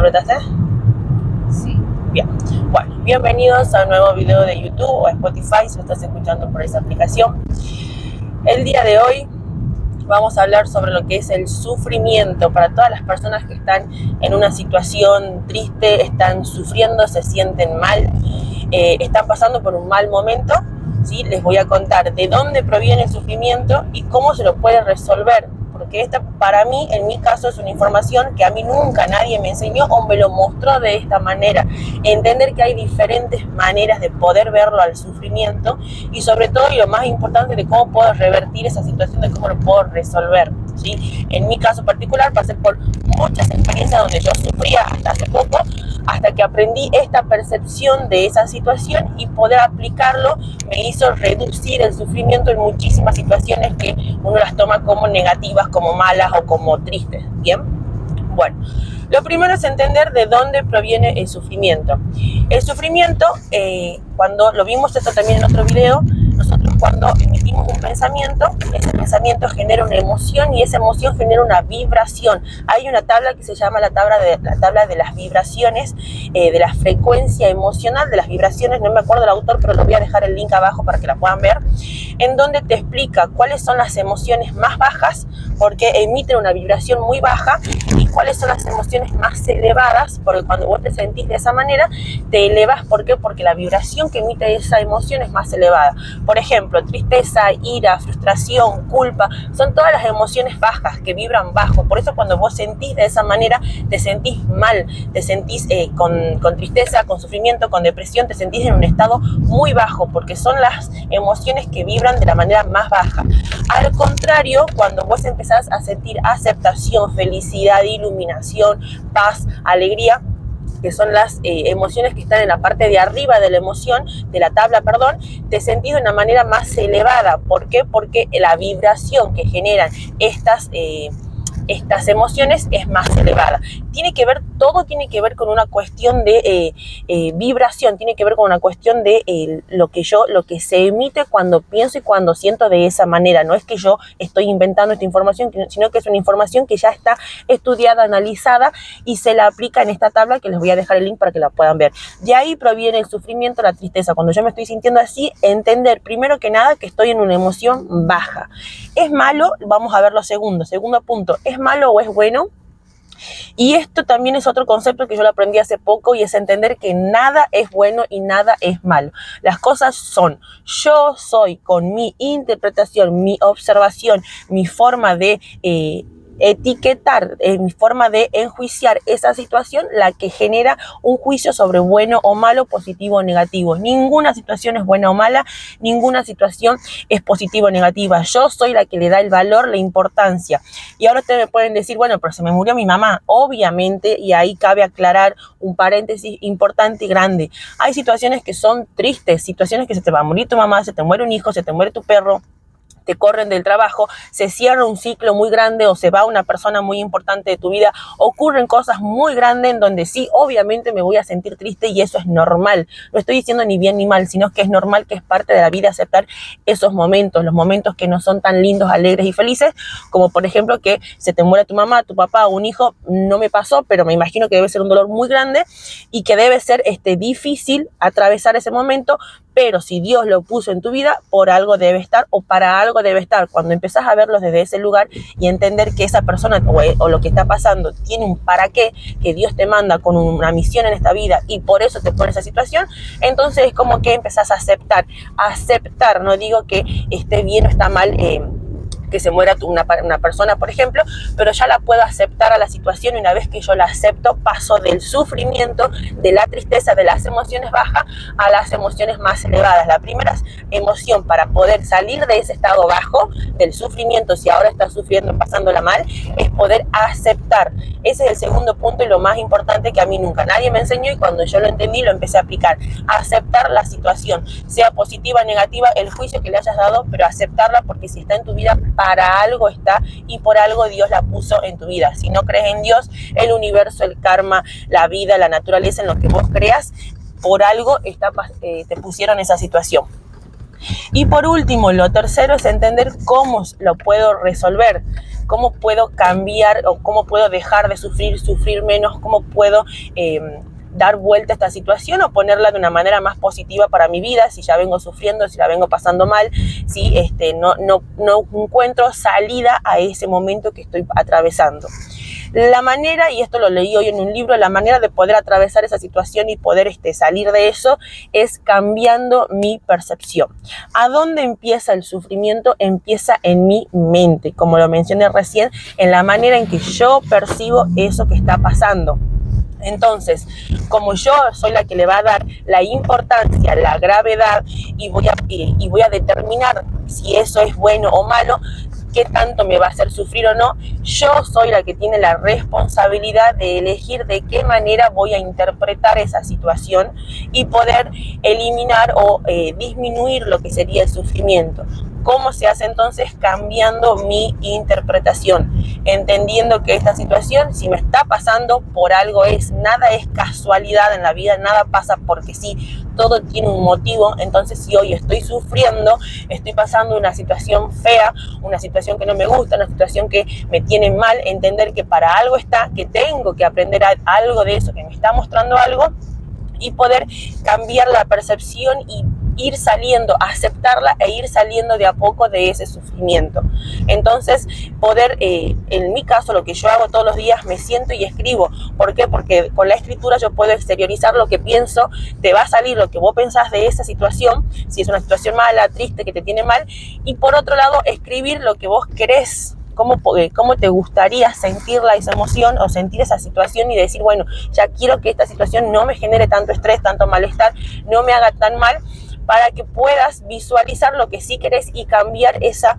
¿Apretaste? Sí. Bien. Bueno, bienvenidos a un nuevo video de YouTube o Spotify si lo estás escuchando por esa aplicación. El día de hoy vamos a hablar sobre lo que es el sufrimiento para todas las personas que están en una situación triste, están sufriendo, se sienten mal, están pasando por un mal momento. ¿Sí? Les voy a contar de dónde proviene el sufrimiento y cómo se lo puede resolver, porque esta para mí, en mi caso, es una información que a mí nunca nadie me enseñó o me lo mostró de esta manera. Entender que hay diferentes maneras de poder verlo al sufrimiento y sobre todo, y lo más importante, de cómo puedo revertir esa situación, de cómo lo puedo resolver, ¿sí? En mi caso particular pasé por muchas experiencias donde yo sufría hasta hace poco, hasta que aprendí esta percepción de esa situación y poder aplicarlo me hizo reducir el sufrimiento en muchísimas situaciones que uno las toma como negativas, como malas o como tristes. ¿Bien? Bueno, lo primero es entender de dónde proviene el sufrimiento. El sufrimiento, cuando lo vimos esto también en otro video, nosotros cuando emitimos un pensamiento, ese pensamiento genera una emoción y esa emoción genera una vibración. Hay una tabla que se llama la tabla de las vibraciones, de la frecuencia emocional de las vibraciones, no me acuerdo el autor, pero lo voy a dejar el link abajo para que la puedan ver, en donde te explica cuáles son las emociones más bajas, porque emiten una vibración muy baja, y cuáles son las emociones más elevadas, porque cuando vos te sentís de esa manera, te elevas. ¿Por qué? Porque la vibración que emite esa emoción es más elevada. Por ejemplo, tristeza, ira, frustración, culpa, son todas las emociones bajas que vibran bajo. Por eso cuando vos sentís de esa manera, te sentís mal, te sentís con tristeza, con sufrimiento, con depresión, te sentís en un estado muy bajo, porque son las emociones que vibran de la manera más baja. Al contrario, cuando vos empezás a sentir aceptación, felicidad, iluminación, paz, alegría, que son las emociones que están en la parte de arriba de la emoción, de la tabla, perdón, te sentís de una manera más elevada. ¿Por qué? Porque la vibración que generan estas emociones es más elevada. Todo tiene que ver con una cuestión de vibración, tiene que ver con una cuestión de lo que se emite cuando pienso y cuando siento de esa manera. No es que yo estoy inventando esta información, sino que es una información que ya está estudiada, analizada y se la aplica en esta tabla que les voy a dejar el link para que la puedan ver. De ahí proviene el sufrimiento, la tristeza. Cuando yo me estoy sintiendo así, entender primero que nada que estoy en una emoción baja. ¿Es malo? Vamos a ver lo segundo. Segundo punto, ¿es malo o es bueno? Y esto también es otro concepto que yo lo aprendí hace poco, y es entender que nada es bueno y nada es malo. Las cosas son, yo soy con mi interpretación, mi observación, mi forma de etiquetar, mi forma de enjuiciar esa situación, la que genera un juicio sobre bueno o malo, positivo o negativo. Ninguna situación es buena o mala, ninguna situación es positiva o negativa. Yo soy la que le da el valor, la importancia. Y ahora ustedes me pueden decir, bueno, pero se me murió mi mamá. Obviamente, y ahí cabe aclarar un paréntesis importante y grande. Hay situaciones que son tristes, situaciones que se te va a morir tu mamá, se te muere un hijo, se te muere tu perro, te corren del trabajo, se cierra un ciclo muy grande o se va una persona muy importante de tu vida, ocurren cosas muy grandes en donde sí, obviamente me voy a sentir triste, y eso es normal. No estoy diciendo ni bien ni mal, sino que es normal, que es parte de la vida aceptar esos momentos, los momentos que no son tan lindos, alegres y felices, como por ejemplo que se te muera tu mamá, tu papá o un hijo. No me pasó, pero me imagino que debe ser un dolor muy grande y que debe ser difícil atravesar ese momento. Pero si Dios lo puso en tu vida, por algo debe estar o para algo debe estar. Cuando empezás a verlos desde ese lugar y entender que esa persona o lo que está pasando tiene un para qué, que Dios te manda con una misión en esta vida y por eso te pone esa situación, entonces es como que empezás a aceptar. No digo que esté bien o está mal que se muera una persona, por ejemplo, pero ya la puedo aceptar a la situación, y una vez que yo la acepto, paso del sufrimiento, de la tristeza, de las emociones bajas a las emociones más elevadas. La primera emoción para poder salir de ese estado bajo, del sufrimiento, si ahora estás sufriendo, pasándola mal, es poder aceptar. Ese es el segundo punto y lo más importante que a mí nunca nadie me enseñó, y cuando yo lo entendí lo empecé a aplicar. Aceptar la situación, sea positiva o negativa, el juicio que le hayas dado, pero aceptarla, porque si está en tu vida, para algo está y por algo Dios la puso en tu vida. Si no crees en Dios, el universo, el karma, la vida, la naturaleza, en lo que vos creas, por algo te pusieron esa situación. Y por último, lo tercero es entender cómo lo puedo resolver. cómo puedo cambiar o cómo puedo dejar de sufrir menos, cómo puedo dar vuelta a esta situación o ponerla de una manera más positiva para mi vida, si ya vengo sufriendo, si la vengo pasando mal, si no encuentro salida a ese momento que estoy atravesando. La manera, y esto lo leí hoy en un libro, la manera de poder atravesar esa situación y poder salir de eso es cambiando mi percepción. ¿A dónde empieza el sufrimiento? Empieza en mi mente, como lo mencioné recién, en la manera en que yo percibo eso que está pasando. Entonces, como yo soy la que le va a dar la importancia, la gravedad y voy a determinar si eso es bueno o malo, qué tanto me va a hacer sufrir o no, yo soy la que tiene la responsabilidad de elegir de qué manera voy a interpretar esa situación y poder eliminar o disminuir lo que sería el sufrimiento. ¿Cómo se hace entonces? Cambiando mi interpretación, entendiendo que esta situación, si me está pasando, por algo es, nada es casualidad en la vida, nada pasa porque sí, todo tiene un motivo. Entonces, si hoy estoy sufriendo, estoy pasando una situación fea, una situación que no me gusta, una situación que me tiene mal, entender que para algo está, que tengo que aprender algo de eso, que me está mostrando algo, y poder cambiar la percepción y ir saliendo, aceptarla e ir saliendo de a poco de ese sufrimiento. Entonces, poder, en mi caso, lo que yo hago todos los días, me siento y escribo. ¿Por qué? Porque con la escritura yo puedo exteriorizar lo que pienso, te va a salir lo que vos pensás de esa situación, si es una situación mala, triste, que te tiene mal, y por otro lado, escribir lo que vos querés. ¿Cómo te gustaría sentirla, esa emoción o sentir esa situación y decir, bueno, ya quiero que esta situación no me genere tanto estrés, tanto malestar, no me haga tan mal, para que puedas visualizar lo que sí querés y cambiar esa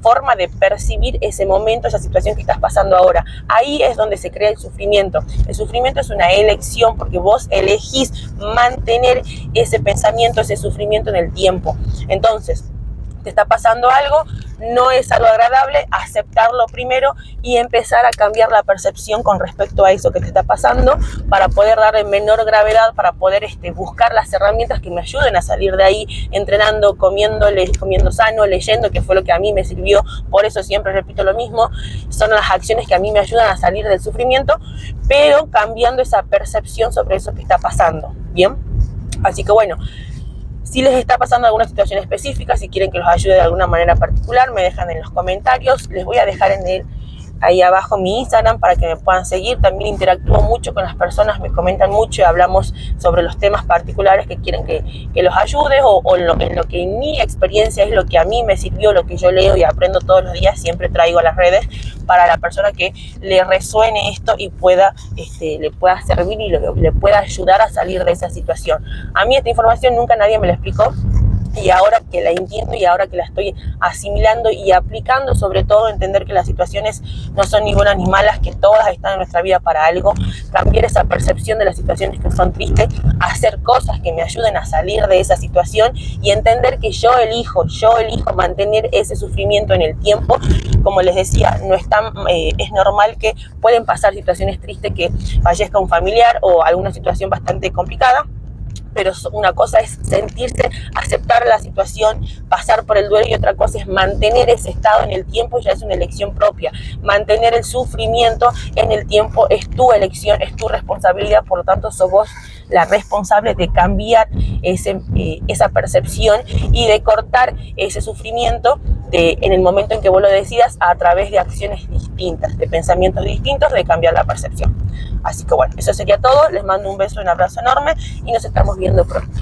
forma de percibir ese momento, esa situación que estás pasando ahora. Ahí es donde se crea el sufrimiento. El sufrimiento es una elección porque vos elegís mantener ese pensamiento, ese sufrimiento en el tiempo. Entonces, te está pasando algo, no es algo agradable, aceptarlo primero y empezar a cambiar la percepción con respecto a eso que te está pasando para poder darle menor gravedad, para poder buscar las herramientas que me ayuden a salir de ahí, entrenando, comiendo sano, leyendo, que fue lo que a mí me sirvió. Por eso siempre repito lo mismo, son las acciones que a mí me ayudan a salir del sufrimiento, pero cambiando esa percepción sobre eso que está pasando, ¿bien? Así que bueno, si les está pasando alguna situación específica, si quieren que los ayude de alguna manera particular, me dejan en los comentarios. Les voy a dejar ahí abajo mi Instagram para que me puedan seguir. También interactúo mucho con las personas, me comentan mucho y hablamos sobre los temas particulares que quieren que los ayude o en lo que en mi experiencia es lo que a mí me sirvió, lo que yo leo y aprendo todos los días. Siempre traigo a las redes para la persona que le resuene esto y le pueda servir y le pueda ayudar a salir de esa situación. A mí esta información nunca nadie me la explicó. Y ahora que la entiendo y ahora que la estoy asimilando y aplicando, sobre todo entender que las situaciones no son ni buenas ni malas, que todas están en nuestra vida para algo, cambiar esa percepción de las situaciones que son tristes, hacer cosas que me ayuden a salir de esa situación y entender que yo elijo mantener ese sufrimiento en el tiempo. Como les decía, es normal que pueden pasar situaciones tristes, que fallezca un familiar o alguna situación bastante complicada, pero una cosa es sentirse, aceptar la situación, pasar por el duelo, y otra cosa es mantener ese estado en el tiempo. Ya es una elección propia. Mantener el sufrimiento en el tiempo es tu elección, es tu responsabilidad, por lo tanto sos vos la responsable de cambiar esa percepción y de cortar ese sufrimiento en el momento en que vos lo decidas, a través de acciones distintas, de pensamientos distintos, de cambiar la percepción. Así que bueno, eso sería todo. Les mando un beso y un abrazo enorme y nos estamos viendo pronto.